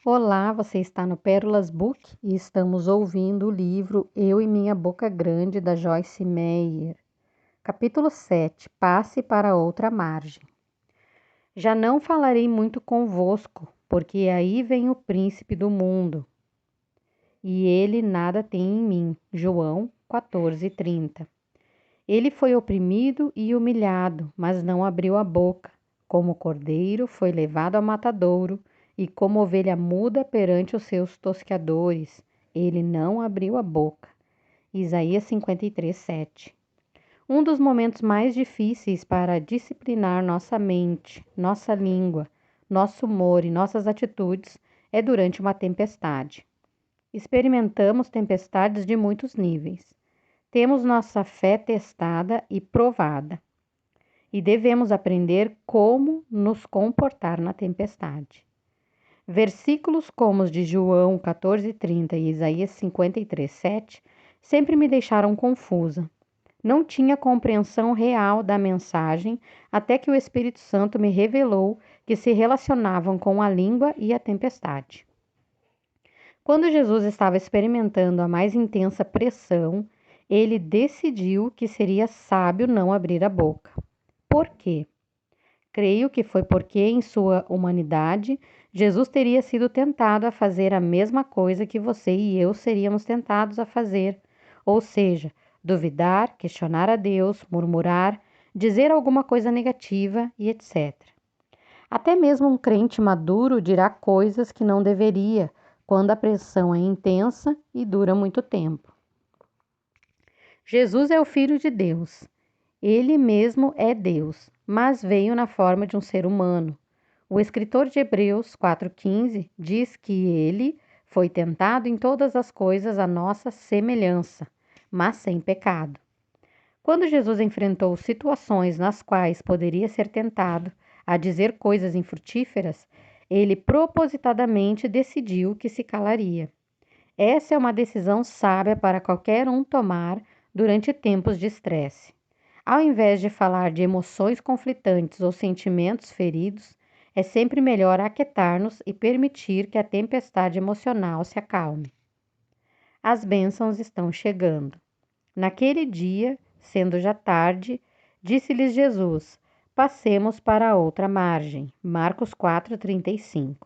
Olá, você está no Pérolas Book e estamos ouvindo o livro Eu e Minha Boca Grande, da Joyce Meyer. Capítulo 7. Passe para outra margem. Já não falarei muito convosco, porque aí vem o príncipe do mundo, e ele nada tem em mim. João 14:30. Ele foi oprimido e humilhado, mas não abriu a boca. Como cordeiro foi levado ao matadouro, e como ovelha muda perante os seus tosqueadores, ele não abriu a boca. Isaías 53:7. Um dos momentos mais difíceis para disciplinar nossa mente, nossa língua, nosso humor e nossas atitudes é durante uma tempestade. Experimentamos tempestades de muitos níveis. Temos nossa fé testada e provada, e devemos aprender como nos comportar na tempestade. Versículos como os de João 14:30 e Isaías 53:7 sempre me deixaram confusa. Não tinha compreensão real da mensagem até que o Espírito Santo me revelou que se relacionavam com a língua e a tempestade. Quando Jesus estava experimentando a mais intensa pressão, ele decidiu que seria sábio não abrir a boca. Por quê? Creio que foi porque, em sua humanidade, Jesus teria sido tentado a fazer a mesma coisa que você e eu seríamos tentados a fazer, ou seja, duvidar, questionar a Deus, murmurar, dizer alguma coisa negativa e etc. Até mesmo um crente maduro dirá coisas que não deveria, quando a pressão é intensa e dura muito tempo. Jesus é o Filho de Deus. Ele mesmo é Deus, mas veio na forma de um ser humano. O escritor de Hebreus 4:15 diz que ele foi tentado em todas as coisas à nossa semelhança, mas sem pecado. Quando Jesus enfrentou situações nas quais poderia ser tentado a dizer coisas infrutíferas, ele propositadamente decidiu que se calaria. Essa é uma decisão sábia para qualquer um tomar durante tempos de estresse. Ao invés de falar de emoções conflitantes ou sentimentos feridos, é sempre melhor aquietar-nos e permitir que a tempestade emocional se acalme. As bênçãos estão chegando. Naquele dia, sendo já tarde, disse-lhes Jesus: passemos para a outra margem. Marcos 4:35.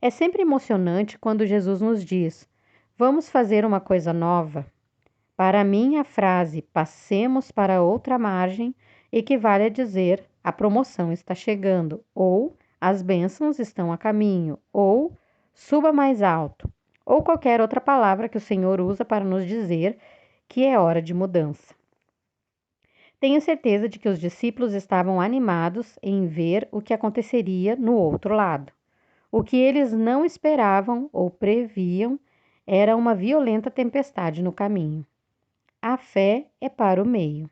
É sempre emocionante quando Jesus nos diz: vamos fazer uma coisa nova. Para mim, a frase passemos para outra margem equivale a dizer a promoção está chegando, ou as bênçãos estão a caminho, ou suba mais alto, ou qualquer outra palavra que o Senhor usa para nos dizer que é hora de mudança. Tenho certeza de que os discípulos estavam animados em ver o que aconteceria no outro lado. O que eles não esperavam ou previam era uma violenta tempestade no caminho. A fé é para o meio.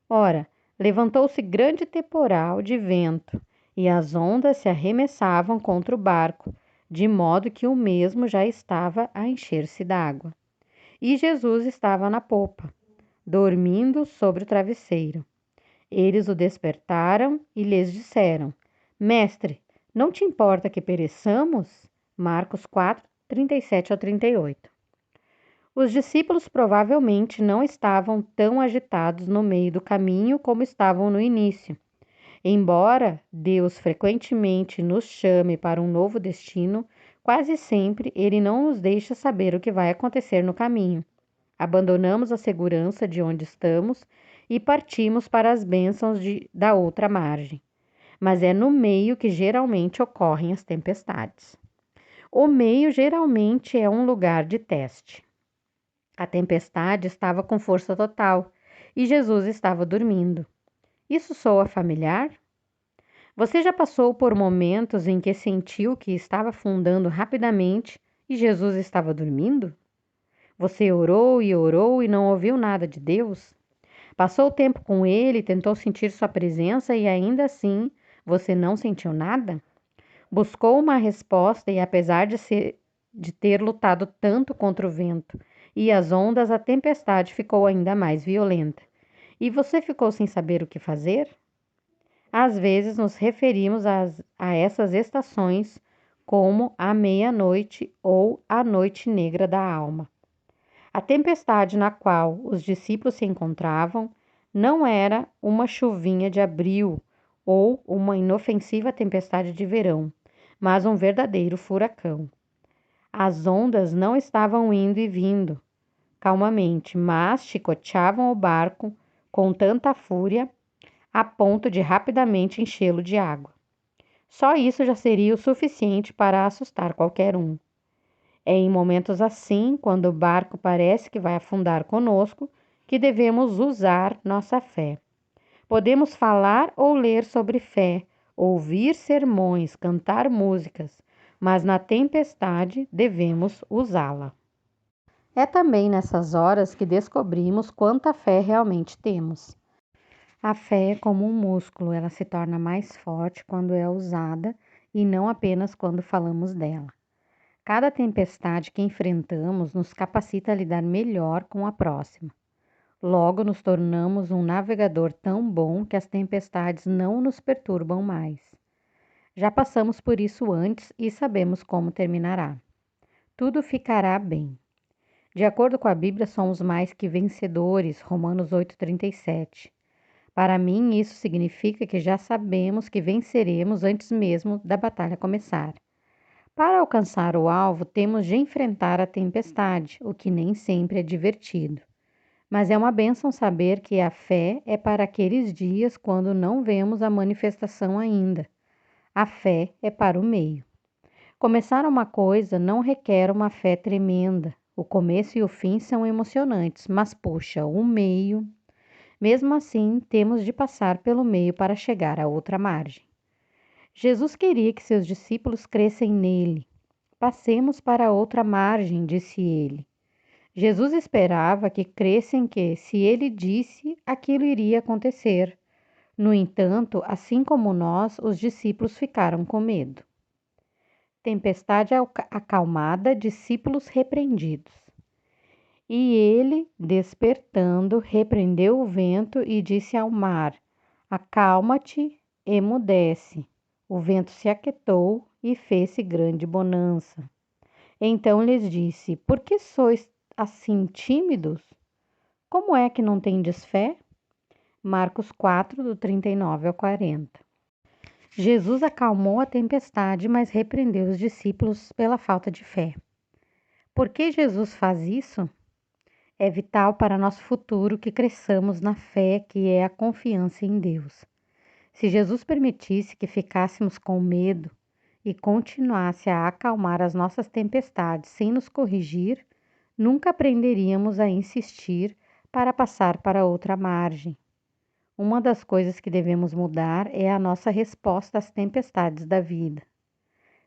Ora, levantou-se grande temporal de vento, e as ondas se arremessavam contra o barco, de modo que o mesmo já estava a encher-se d'água. E Jesus estava na popa, dormindo sobre o travesseiro. Eles o despertaram e lhes disseram: Mestre, não te importa que pereçamos? Marcos 4:37-38. Os discípulos provavelmente não estavam tão agitados no meio do caminho como estavam no início. Embora Deus frequentemente nos chame para um novo destino, quase sempre Ele não nos deixa saber o que vai acontecer no caminho. Abandonamos a segurança de onde estamos e partimos para as bênçãos da outra margem. Mas é no meio que geralmente ocorrem as tempestades. O meio geralmente é um lugar de teste. A tempestade estava com força total e Jesus estava dormindo. Isso soa familiar? Você já passou por momentos em que sentiu que estava afundando rapidamente e Jesus estava dormindo? Você orou e não ouviu nada de Deus? Passou o tempo com Ele, tentou sentir sua presença e ainda assim você não sentiu nada? Buscou uma resposta e apesar de ter lutado tanto contra o vento e as ondas, a tempestade ficou ainda mais violenta. E você ficou sem saber o que fazer? Às vezes nos referimos a essas estações como a meia-noite ou a noite negra da alma. A tempestade na qual os discípulos se encontravam não era uma chuvinha de abril ou uma inofensiva tempestade de verão, mas um verdadeiro furacão. As ondas não estavam indo e vindo calmamente, mas chicoteavam o barco com tanta fúria a ponto de rapidamente enchê-lo de água. Só isso já seria o suficiente para assustar qualquer um. É em momentos assim, quando o barco parece que vai afundar conosco, que devemos usar nossa fé. Podemos falar ou ler sobre fé, ouvir sermões, cantar músicas, mas na tempestade devemos usá-la. É também nessas horas que descobrimos quanta fé realmente temos. A fé é como um músculo, ela se torna mais forte quando é usada e não apenas quando falamos dela. Cada tempestade que enfrentamos nos capacita a lidar melhor com a próxima. Logo, nos tornamos um navegador tão bom que as tempestades não nos perturbam mais. Já passamos por isso antes e sabemos como terminará. Tudo ficará bem. De acordo com a Bíblia, somos mais que vencedores, Romanos 8,37. Para mim, isso significa que já sabemos que venceremos antes mesmo da batalha começar. Para alcançar o alvo, temos de enfrentar a tempestade, o que nem sempre é divertido. Mas é uma bênção saber que a fé é para aqueles dias quando não vemos a manifestação ainda. A fé é para o meio. Começar uma coisa não requer uma fé tremenda. O começo e o fim são emocionantes, mas puxa, o meio. Mesmo assim, temos de passar pelo meio para chegar à outra margem. Jesus queria que seus discípulos crescem nele. Passemos para a outra margem, disse ele. Jesus esperava que crescem que, se ele disse, aquilo iria acontecer. No entanto, assim como nós, os discípulos ficaram com medo. Tempestade acalmada, discípulos repreendidos. E ele, despertando, repreendeu o vento e disse ao mar: Acalma-te, emudece. O vento se aquietou e fez-se grande bonança. Então lhes disse: Por que sois assim tímidos? Como é que não tendes fé? Marcos 4, do 39 ao 40. Jesus acalmou a tempestade, mas repreendeu os discípulos pela falta de fé. Por que Jesus faz isso? É vital para nosso futuro que cresçamos na fé, que é a confiança em Deus. Se Jesus permitisse que ficássemos com medo e continuasse a acalmar as nossas tempestades sem nos corrigir, nunca aprenderíamos a insistir para passar para outra margem. Uma das coisas que devemos mudar é a nossa resposta às tempestades da vida.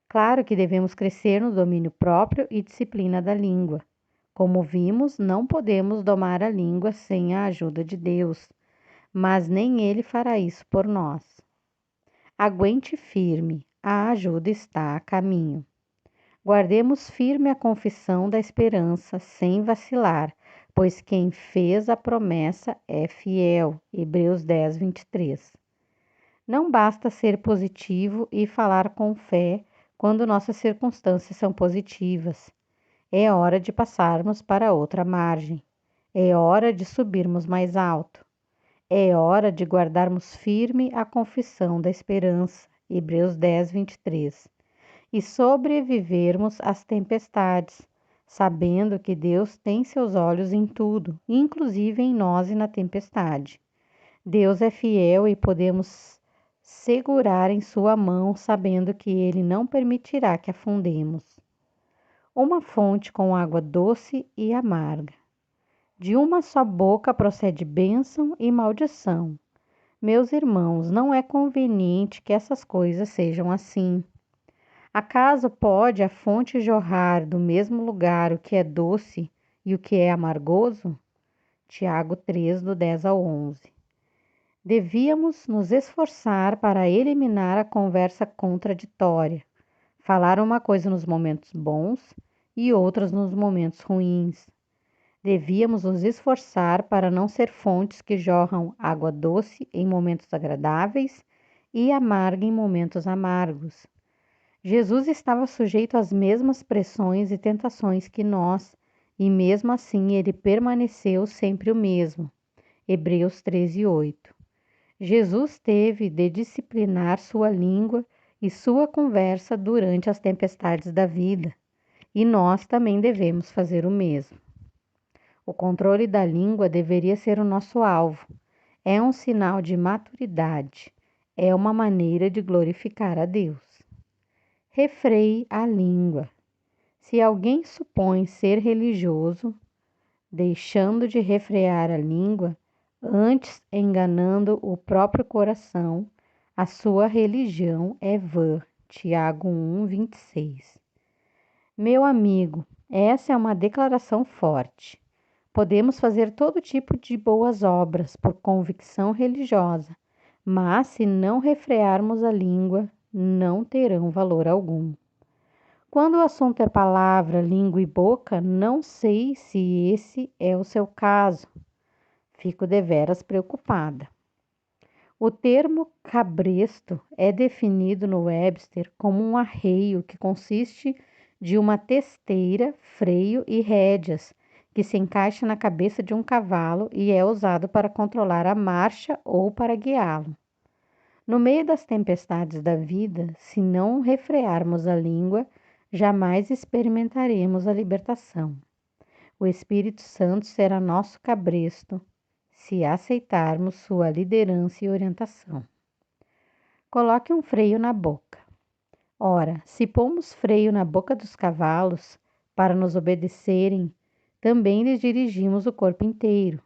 Claro que devemos crescer no domínio próprio e disciplina da língua. Como vimos, não podemos domar a língua sem a ajuda de Deus, mas nem Ele fará isso por nós. Aguente firme, a ajuda está a caminho. Guardemos firme a confissão da esperança, sem vacilar, pois quem fez a promessa é fiel. Hebreus 10, 23. Não basta ser positivo e falar com fé quando nossas circunstâncias são positivas. É hora de passarmos para outra margem. É hora de subirmos mais alto. É hora de guardarmos firme a confissão da esperança. Hebreus 10, 23. E sobrevivermos às tempestades, sabendo que Deus tem seus olhos em tudo, inclusive em nós e na tempestade. Deus é fiel e podemos segurar em sua mão, sabendo que Ele não permitirá que afundemos. Uma fonte com água doce e amarga. De uma só boca procede bênção e maldição. Meus irmãos, não é conveniente que essas coisas sejam assim. Acaso pode a fonte jorrar do mesmo lugar o que é doce e o que é amargoso? Tiago 3, do 10 ao 11. Devíamos nos esforçar para eliminar a conversa contraditória, falar uma coisa nos momentos bons e outras nos momentos ruins. Devíamos nos esforçar para não ser fontes que jorram água doce em momentos agradáveis e amarga em momentos amargos. Jesus estava sujeito às mesmas pressões e tentações que nós, e mesmo assim ele permaneceu sempre o mesmo. Hebreus 13:8. Jesus teve de disciplinar sua língua e sua conversa durante as tempestades da vida, e nós também devemos fazer o mesmo. O controle da língua deveria ser o nosso alvo. É um sinal de maturidade. É uma maneira de glorificar a Deus. Refreie a língua. Se alguém supõe ser religioso, deixando de refrear a língua, antes enganando o próprio coração, a sua religião é vã. Tiago 1:26. Meu amigo, essa é uma declaração forte. Podemos fazer todo tipo de boas obras por convicção religiosa, mas se não refrearmos a língua, não terão valor algum. Quando o assunto é palavra, língua e boca, não sei se esse é o seu caso. Fico deveras preocupada. O termo cabresto é definido no Webster como um arreio que consiste de uma testeira, freio e rédeas que se encaixa na cabeça de um cavalo e é usado para controlar a marcha ou para guiá-lo. No meio das tempestades da vida, se não refrearmos a língua, jamais experimentaremos a libertação. O Espírito Santo será nosso cabresto, se aceitarmos sua liderança e orientação. Coloque um freio na boca. Ora, se pomos freio na boca dos cavalos para nos obedecerem, também lhes dirigimos o corpo inteiro.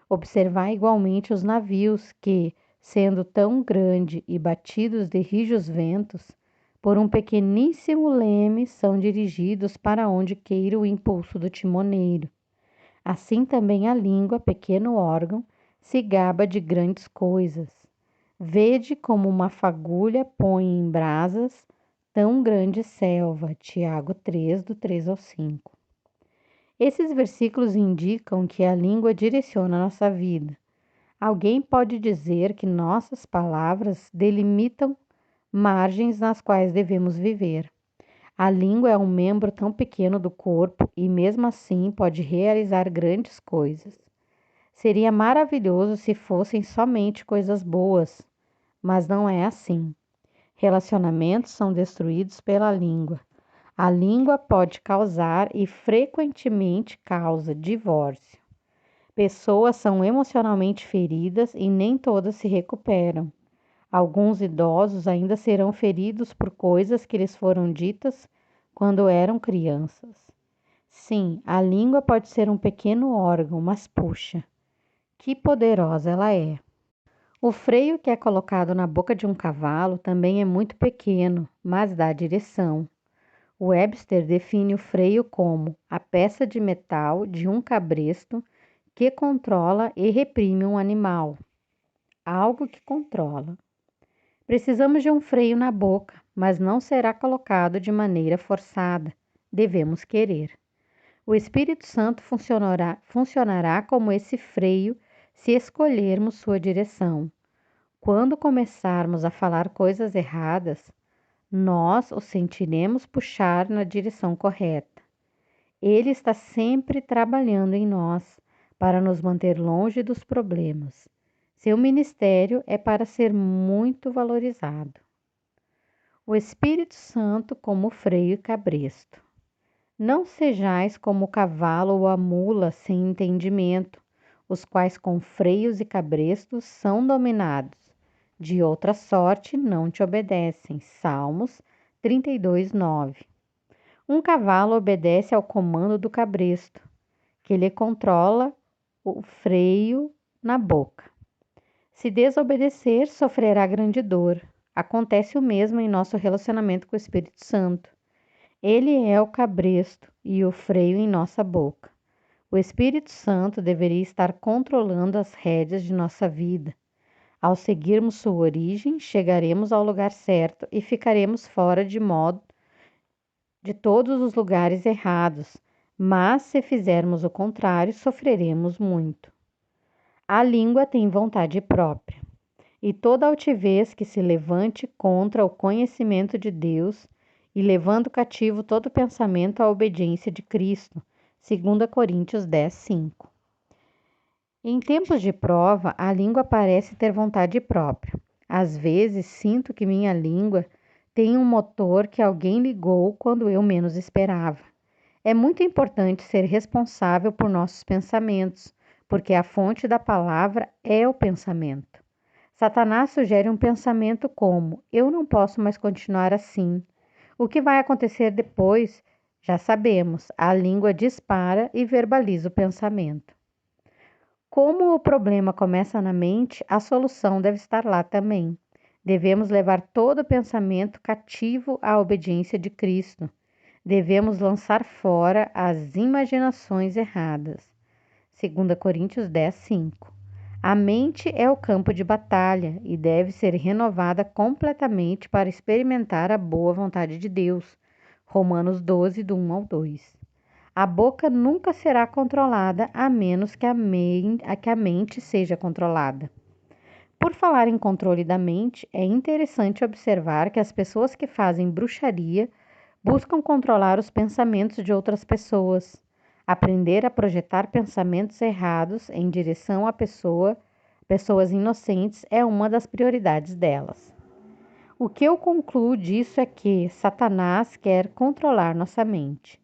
Observai igualmente os navios que, sendo tão grande e batidos de rijos ventos, por um pequeníssimo leme são dirigidos para onde queira o impulso do timoneiro. Assim também a língua, pequeno órgão, se gaba de grandes coisas. Vede como uma fagulha põe em brasas tão grande selva. Tiago 3, do 3 ao 5. Esses versículos indicam que a língua direciona a nossa vida. Alguém pode dizer que nossas palavras delimitam margens nas quais devemos viver. A língua é um membro tão pequeno do corpo e, mesmo assim, pode realizar grandes coisas. Seria maravilhoso se fossem somente coisas boas, mas não é assim. Relacionamentos são destruídos pela língua. A língua pode causar e frequentemente causa divórcio. Pessoas são emocionalmente feridas e nem todas se recuperam. Alguns idosos ainda serão feridos por coisas que lhes foram ditas quando eram crianças. Sim, a língua pode ser um pequeno órgão, mas puxa, que poderosa ela é. O freio que é colocado na boca de um cavalo também é muito pequeno, mas dá direção. Webster define o freio como a peça de metal de um cabresto que controla e reprime um animal. Algo que controla. Precisamos de um freio na boca, mas não será colocado de maneira forçada. Devemos querer. O Espírito Santo funcionará como esse freio se escolhermos sua direção. Quando começarmos a falar coisas erradas, nós o sentiremos puxar na direção correta. Ele está sempre trabalhando em nós para nos manter longe dos problemas. Seu ministério é para ser muito valorizado. O Espírito Santo como freio e cabresto. Não sejais como o cavalo ou a mula sem entendimento, os quais com freios e cabrestos são dominados. De outra sorte não te obedecem. Salmos 32:9. Um cavalo obedece ao comando do cabresto, que lhe controla o freio na boca. Se desobedecer, sofrerá grande dor. Acontece o mesmo em nosso relacionamento com o Espírito Santo. Ele é o cabresto e o freio em nossa boca. O Espírito Santo deveria estar controlando as rédeas de nossa vida. Ao seguirmos sua origem, chegaremos ao lugar certo e ficaremos fora de todos os lugares errados, mas se fizermos o contrário, sofreremos muito. A língua tem vontade própria, e toda altivez que se levante contra o conhecimento de Deus e levando cativo todo pensamento à obediência de Cristo. 2 Coríntios 10, 5. Em tempos de prova, a língua parece ter vontade própria. Às vezes, sinto que minha língua tem um motor que alguém ligou quando eu menos esperava. É muito importante ser responsável por nossos pensamentos, porque a fonte da palavra é o pensamento. Satanás sugere um pensamento como: eu não posso mais continuar assim. O que vai acontecer depois? Já sabemos, a língua dispara e verbaliza o pensamento. Como o problema começa na mente, a solução deve estar lá também. Devemos levar todo pensamento cativo à obediência de Cristo. Devemos lançar fora as imaginações erradas. 2 Coríntios 10, 5. A mente é o campo de batalha e deve ser renovada completamente para experimentar a boa vontade de Deus. Romanos 12, do 1 ao 2. A boca nunca será controlada a menos que a mente seja controlada. Por falar em controle da mente, é interessante observar que as pessoas que fazem bruxaria buscam controlar os pensamentos de outras pessoas. Aprender a projetar pensamentos errados em direção a pessoas inocentes é uma das prioridades delas. O que eu concluo disso é que Satanás quer controlar nossa mente.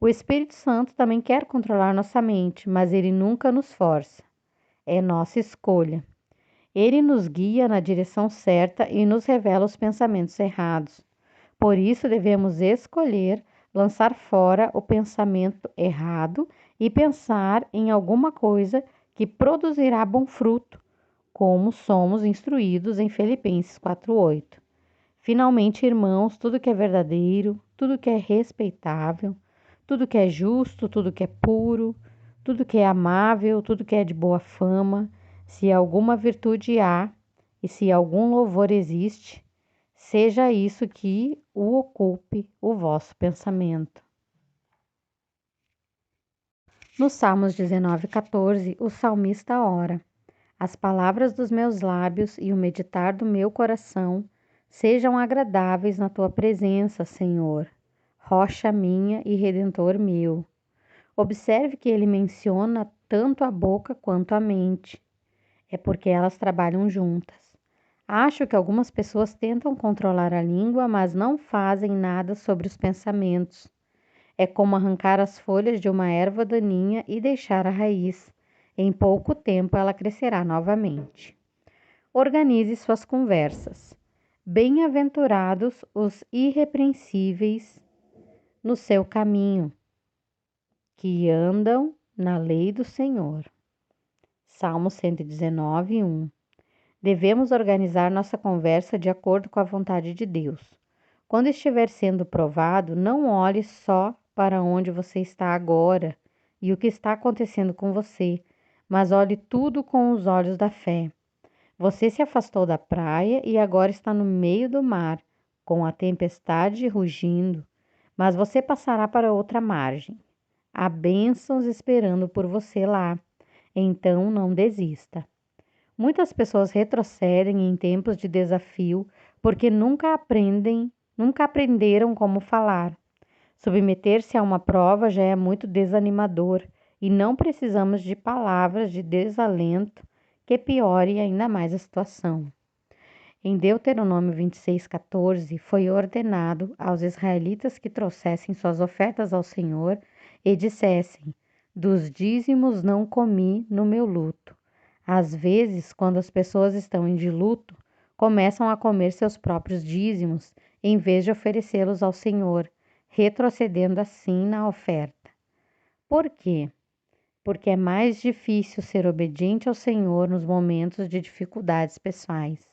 O Espírito Santo também quer controlar nossa mente, mas ele nunca nos força. É nossa escolha. Ele nos guia na direção certa e nos revela os pensamentos errados. Por isso, devemos escolher lançar fora o pensamento errado e pensar em alguma coisa que produzirá bom fruto, como somos instruídos em Filipenses 4:8. Finalmente, irmãos, tudo que é verdadeiro, tudo que é respeitável, tudo que é justo, tudo que é puro, tudo que é amável, tudo que é de boa fama, se alguma virtude há e se algum louvor existe, seja isso que o ocupe o vosso pensamento. No Salmos 19:14, o salmista ora: as palavras dos meus lábios e o meditar do meu coração sejam agradáveis na tua presença, Senhor, rocha minha e redentor meu. Observe que ele menciona tanto a boca quanto a mente. É porque elas trabalham juntas. Acho que algumas pessoas tentam controlar a língua, mas não fazem nada sobre os pensamentos. É como arrancar as folhas de uma erva daninha e deixar a raiz. Em pouco tempo ela crescerá novamente. Organize suas conversas. Bem-aventurados os irrepreensíveis no seu caminho, que andam na lei do Senhor. Salmo 119, 1. Devemos organizar nossa conversa de acordo com a vontade de Deus. Quando estiver sendo provado, não olhe só para onde você está agora e o que está acontecendo com você, mas olhe tudo com os olhos da fé. Você se afastou da praia e agora está no meio do mar, com a tempestade rugindo, mas você passará para outra margem. Há bênçãos esperando por você lá, então não desista. Muitas pessoas retrocedem em tempos de desafio porque nunca aprenderam como falar. Submeter-se a uma prova já é muito desanimador e não precisamos de palavras de desalento que piore ainda mais a situação. Em Deuteronômio 26:14, foi ordenado aos israelitas que trouxessem suas ofertas ao Senhor e dissessem: dos dízimos não comi no meu luto. Às vezes, quando as pessoas estão de luto, começam a comer seus próprios dízimos em vez de oferecê-los ao Senhor, retrocedendo assim na oferta. Por quê? Porque é mais difícil ser obediente ao Senhor nos momentos de dificuldades pessoais.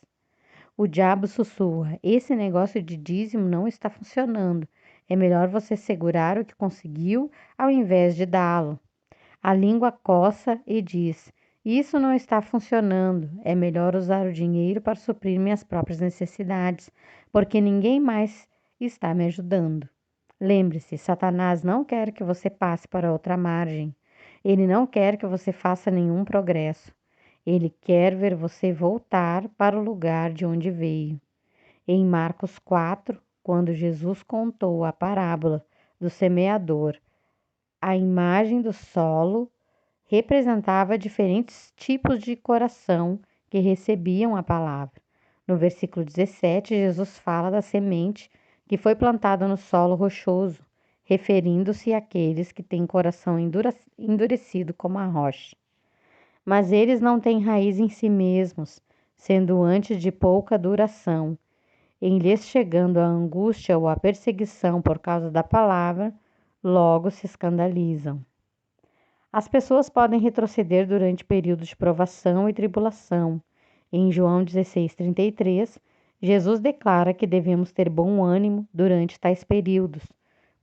O diabo sussurra: esse negócio de dízimo não está funcionando. É melhor você segurar o que conseguiu ao invés de dá-lo. A língua coça e diz: isso não está funcionando. É melhor usar o dinheiro para suprir minhas próprias necessidades, porque ninguém mais está me ajudando. Lembre-se, Satanás não quer que você passe para outra margem. Ele não quer que você faça nenhum progresso. Ele quer ver você voltar para o lugar de onde veio. Em Marcos 4, quando Jesus contou a parábola do semeador. A imagem do solo representava diferentes tipos de coração que recebiam a palavra. No versículo 17, Jesus fala da semente que foi plantada no solo rochoso, referindo-se àqueles que têm coração endurecido como a rocha. Mas eles não têm raiz em si mesmos, sendo antes de pouca duração. Em lhes chegando a angústia ou a perseguição por causa da palavra, logo se escandalizam. As pessoas podem retroceder durante períodos de provação e tribulação. Em João 16:33, Jesus declara que devemos ter bom ânimo durante tais períodos,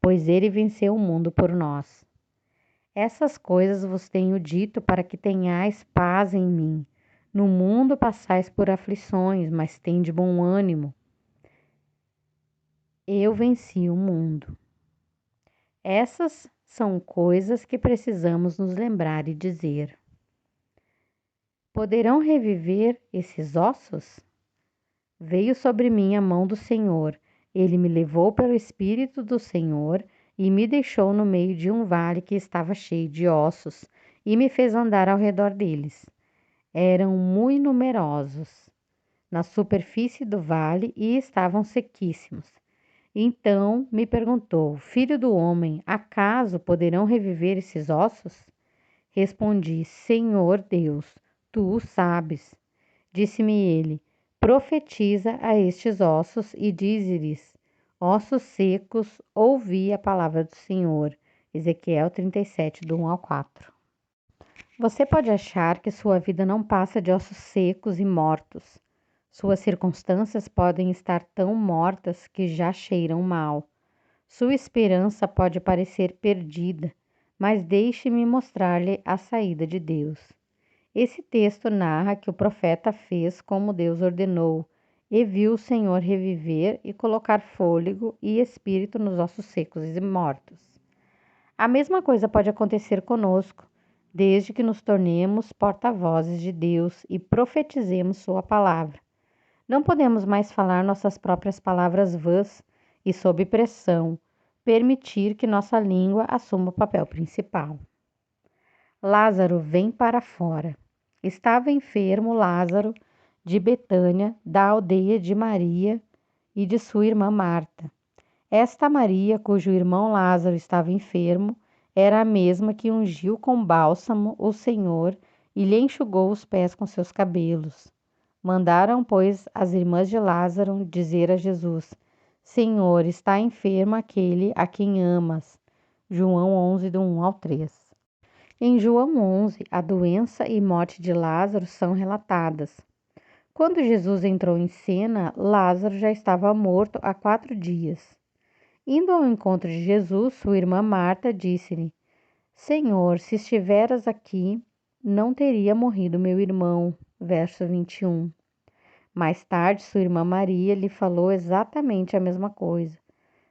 pois ele venceu o mundo por nós. Essas coisas vos tenho dito para que tenhais paz em mim. No mundo passais por aflições, mas tende bom ânimo. Eu venci o mundo. Essas são coisas que precisamos nos lembrar e dizer. Poderão reviver esses ossos? Veio sobre mim a mão do Senhor. Ele me levou pelo Espírito do Senhor e me deixou no meio de um vale que estava cheio de ossos e me fez andar ao redor deles. Eram muito numerosos na superfície do vale e estavam sequíssimos. Então me perguntou: Filho do homem, acaso poderão reviver esses ossos? Respondi: Senhor Deus, tu o sabes. Disse-me ele: Profetiza a estes ossos e dize-lhes: Ossos secos, ouvi a palavra do Senhor. Ezequiel 37, do 1 ao 4. Você pode achar que sua vida não passa de ossos secos e mortos. Suas circunstâncias podem estar tão mortas que já cheiram mal. Sua esperança pode parecer perdida, mas deixe-me mostrar-lhe a saída de Deus. Esse texto narra que o profeta fez como Deus ordenou e viu o Senhor reviver e colocar fôlego e espírito nos ossos secos e mortos. A mesma coisa pode acontecer conosco, desde que nos tornemos porta-vozes de Deus e profetizemos sua palavra. Não podemos mais falar nossas próprias palavras vãs e, sob pressão, permitir que nossa língua assuma o papel principal. Lázaro vem para fora. Estava enfermo Lázaro de Betânia, da aldeia de Maria e de sua irmã Marta. Esta Maria, cujo irmão Lázaro estava enfermo, era a mesma que ungiu com bálsamo o Senhor e lhe enxugou os pés com seus cabelos. Mandaram, pois, as irmãs de Lázaro dizer a Jesus: Senhor, está enfermo aquele a quem amas. João 11, do 1 ao 3. Em João 11, a doença e morte de Lázaro são relatadas. Quando Jesus entrou em cena, Lázaro já estava morto há 4 dias. Indo ao encontro de Jesus, sua irmã Marta disse-lhe: Senhor, se estiveras aqui, não teria morrido meu irmão. Verso 21. Mais tarde, sua irmã Maria lhe falou exatamente a mesma coisa.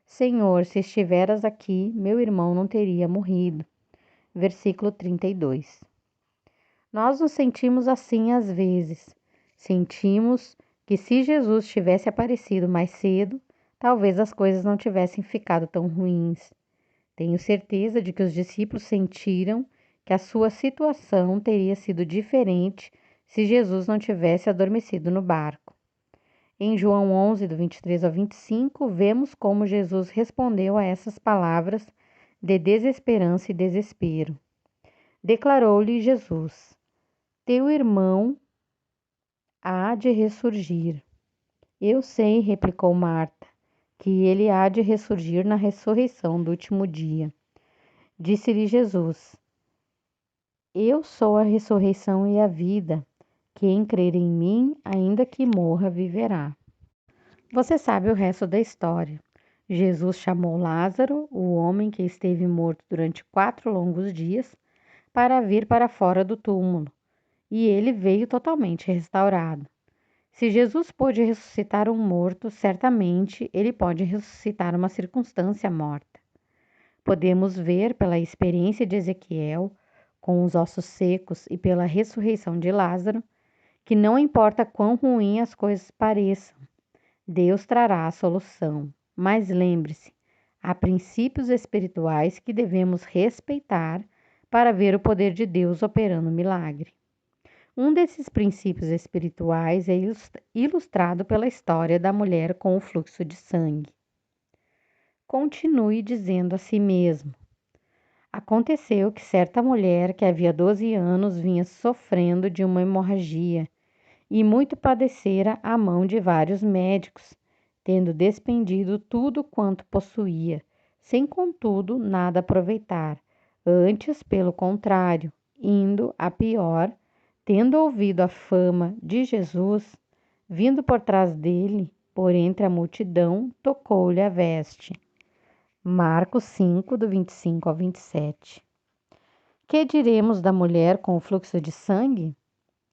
Senhor, se estiveras aqui, meu irmão não teria morrido. Versículo 32. Nós nos sentimos assim às vezes. Sentimos que se Jesus tivesse aparecido mais cedo, talvez as coisas não tivessem ficado tão ruins. Tenho certeza de que os discípulos sentiram que a sua situação teria sido diferente se Jesus não tivesse adormecido no barco. Em João 11, do 23 ao 25, vemos como Jesus respondeu a essas palavras de desesperança e desespero. Declarou-lhe Jesus: Teu irmão há de ressurgir. Eu sei, replicou Marta, que ele há de ressurgir na ressurreição do último dia. Disse-lhe Jesus: Eu sou a ressurreição e a vida. Quem crer em mim, ainda que morra, viverá. Você sabe o resto da história. Jesus chamou Lázaro, o homem que esteve morto durante 4 longos dias, para vir para fora do túmulo, e ele veio totalmente restaurado. Se Jesus pôde ressuscitar um morto, certamente ele pode ressuscitar uma circunstância morta. Podemos ver pela experiência de Ezequiel, com os ossos secos, e pela ressurreição de Lázaro, que não importa quão ruim as coisas pareçam, Deus trará a solução. mas lembre-se, há princípios espirituais que devemos respeitar para ver o poder de Deus operando o milagre. Um desses princípios espirituais é ilustrado pela história da mulher com o fluxo de sangue. Continue dizendo a si mesmo: aconteceu que certa mulher que havia 12 anos vinha sofrendo de uma hemorragia e muito padecera à mão de vários médicos, tendo despendido tudo quanto possuía, sem contudo nada aproveitar, antes pelo contrário, indo a pior, tendo ouvido a fama de Jesus, vindo por trás dele, por entre a multidão, tocou-lhe a veste. Marcos 5, do 25 ao 27. Que diremos da mulher com o fluxo de sangue?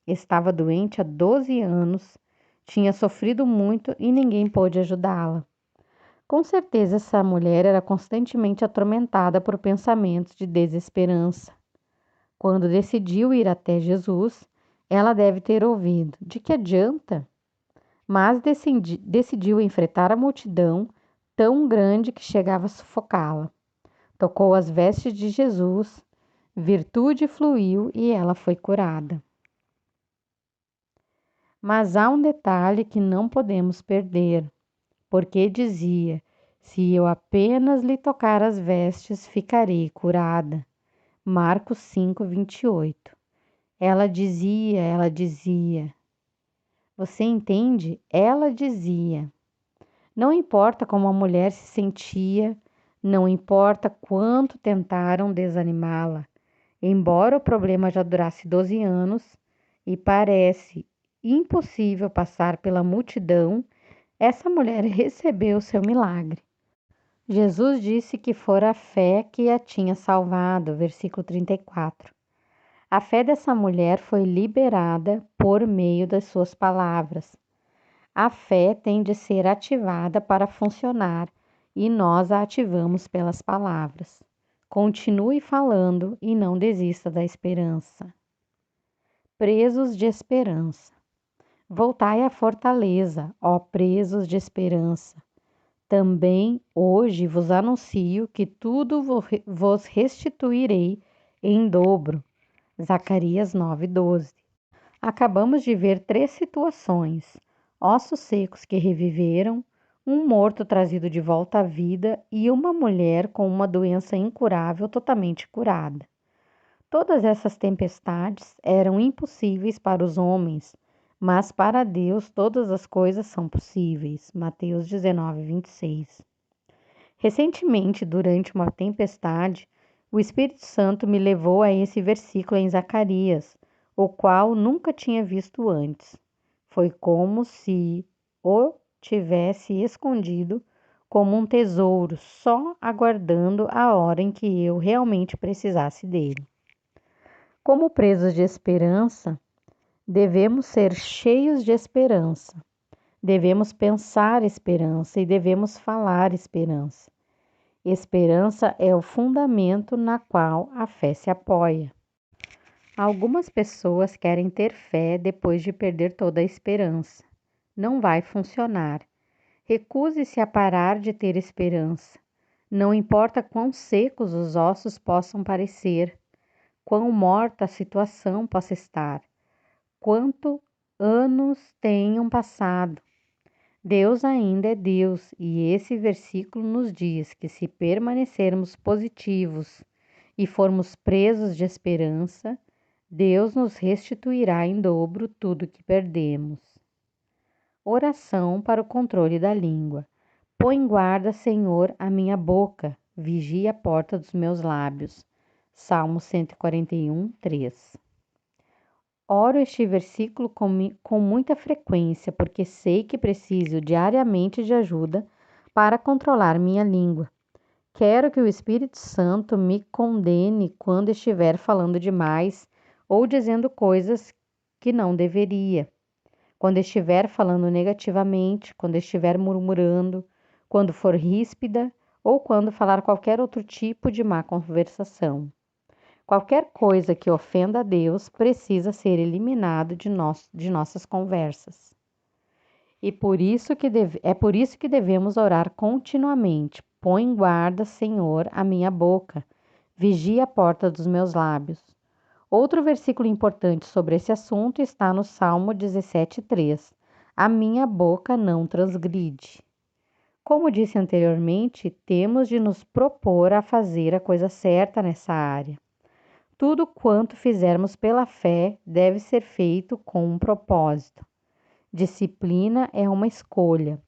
Estava doente há 12 anos, tinha sofrido muito e ninguém pôde ajudá-la. Com certeza, essa mulher era constantemente atormentada por pensamentos de desesperança. Quando decidiu ir até Jesus, ela deve ter ouvido: de que adianta? Mas decidiu enfrentar a multidão tão grande que chegava a sufocá-la. Tocou as vestes de Jesus, virtude fluiu e ela foi curada. Mas há um detalhe que não podemos perder, porque dizia: se eu apenas lhe tocar as vestes, ficarei curada. Marcos 5, 28. Ela dizia. Você entende? Ela dizia. Não importa como a mulher se sentia, não importa quanto tentaram desanimá-la. Embora o problema já durasse 12 anos e parece impossível passar pela multidão, essa mulher recebeu seu milagre. Jesus disse que fora a fé que a tinha salvado, versículo 34. A fé dessa mulher foi liberada por meio das suas palavras. A fé tem de ser ativada para funcionar e nós a ativamos pelas palavras. Continue falando e não desista da esperança. Presos de esperança. Voltai à fortaleza, ó presos de esperança. Também hoje vos anuncio que tudo vos restituirei em dobro. Zacarias 9:12. Acabamos de ver 3 situações: ossos secos que reviveram, um morto trazido de volta à vida e uma mulher com uma doença incurável totalmente curada. Todas essas tempestades eram impossíveis para os homens, mas para Deus todas as coisas são possíveis. Mateus 19, 26. Recentemente, durante uma tempestade, o Espírito Santo me levou a esse versículo em Zacarias, o qual nunca tinha visto antes. Foi como se o tivesse escondido como um tesouro, só aguardando a hora em que eu realmente precisasse dele. Como presos de esperança, devemos ser cheios de esperança. Devemos pensar esperança e devemos falar esperança. Esperança é o fundamento na qual a fé se apoia. Algumas pessoas querem ter fé depois de perder toda a esperança. Não vai funcionar. Recuse-se a parar de ter esperança. Não importa quão secos os ossos possam parecer, quão morta a situação possa estar, quanto anos tenham passado. Deus ainda é Deus e esse versículo nos diz que se permanecermos positivos e formos presos de esperança, Deus nos restituirá em dobro tudo que perdemos. Oração para o controle da língua. Põe guarda, Senhor, a minha boca, vigia a porta dos meus lábios. Salmo 141, 3. Oro este versículo com muita frequência, porque sei que preciso diariamente de ajuda para controlar minha língua. Quero que o Espírito Santo me condene quando estiver falando demais ou dizendo coisas que não deveria. Quando estiver falando negativamente, quando estiver murmurando, quando for ríspida ou quando falar qualquer outro tipo de má conversação. Qualquer coisa que ofenda a Deus precisa ser eliminado de nossas conversas. E é por isso que devemos orar continuamente. Põe guarda, Senhor, a minha boca. Vigia a porta dos meus lábios. Outro versículo importante sobre esse assunto está no Salmo 17:3. A minha boca não transgride. Como disse anteriormente, temos de nos propor a fazer a coisa certa nessa área. Tudo quanto fizermos pela fé deve ser feito com um propósito. Disciplina é uma escolha.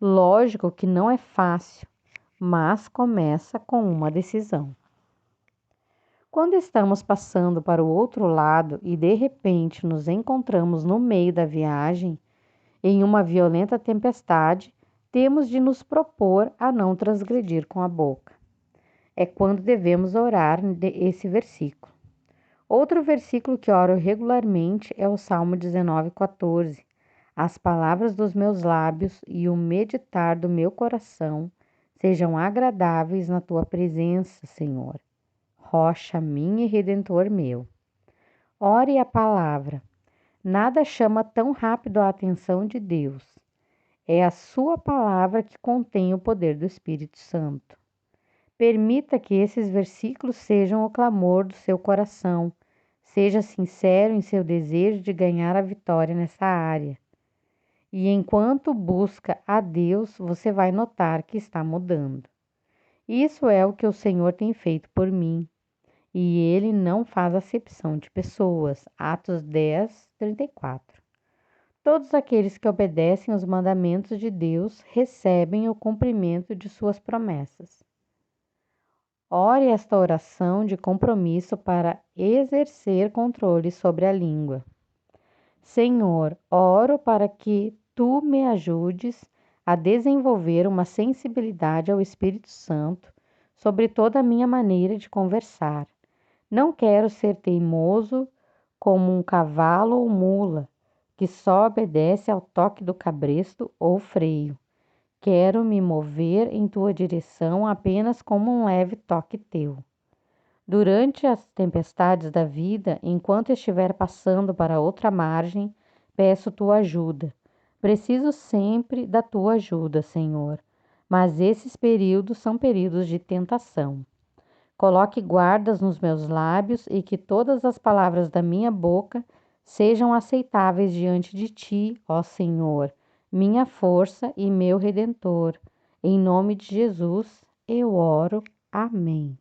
Lógico que não é fácil, mas começa com uma decisão. Quando estamos passando para o outro lado e de repente nos encontramos no meio da viagem, em uma violenta tempestade, temos de nos propor a não transgredir com a boca. É quando devemos orar esse versículo. Outro versículo que oro regularmente é o Salmo 19:14. As palavras dos meus lábios e o meditar do meu coração sejam agradáveis na tua presença, Senhor, rocha minha e redentor meu. Ore a palavra. Nada chama tão rápido a atenção de Deus. É a sua palavra que contém o poder do Espírito Santo. Permita que esses versículos sejam o clamor do seu coração. Seja sincero em seu desejo de ganhar a vitória nessa área. E enquanto busca a Deus, você vai notar que está mudando. Isso é o que o Senhor tem feito por mim. E Ele não faz acepção de pessoas. Atos 10:34. Todos aqueles que obedecem os mandamentos de Deus recebem o cumprimento de suas promessas. Ore esta oração de compromisso para exercer controle sobre a língua. Senhor, oro para que tu me ajudes a desenvolver uma sensibilidade ao Espírito Santo sobre toda a minha maneira de conversar. Não quero ser teimoso como um cavalo ou mula, que só obedece ao toque do cabresto ou freio. Quero me mover em tua direção apenas como um leve toque teu. Durante as tempestades da vida, enquanto estiver passando para outra margem, peço tua ajuda. Preciso sempre da tua ajuda, Senhor, mas esses períodos são períodos de tentação. Coloque guardas nos meus lábios e que todas as palavras da minha boca sejam aceitáveis diante de ti, ó Senhor, minha força e meu Redentor. Em nome de Jesus, eu oro. Amém.